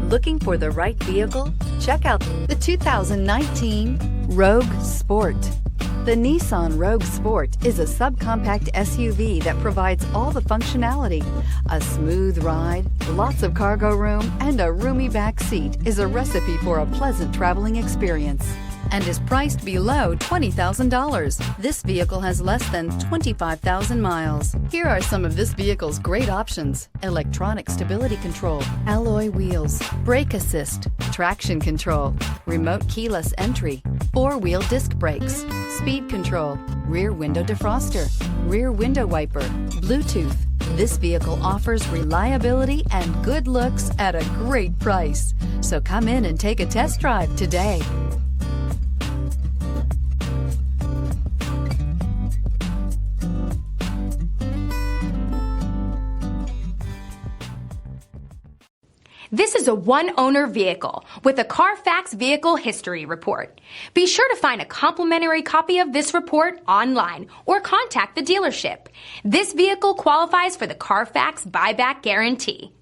Looking for the right vehicle? Check out the 2019 Rogue Sport. The Nissan Rogue Sport is a subcompact SUV that provides all the functionality. A smooth ride, lots of cargo room, and a roomy back seat is a recipe for a pleasant traveling experience and is priced below $20,000. This vehicle has less than 25,000 miles. Here are some of this vehicle's great options: electronic stability control, alloy wheels, brake assist, traction control, remote keyless entry, four-wheel disc brakes, speed control, rear window defroster, rear window wiper, Bluetooth. This vehicle offers reliability and good looks at a great price. So come in and take a test drive today. This is a one-owner vehicle with a CARFAX Vehicle History Report. Be sure to find a complimentary copy of this report online or contact the dealership. This vehicle qualifies for the CARFAX Buyback Guarantee.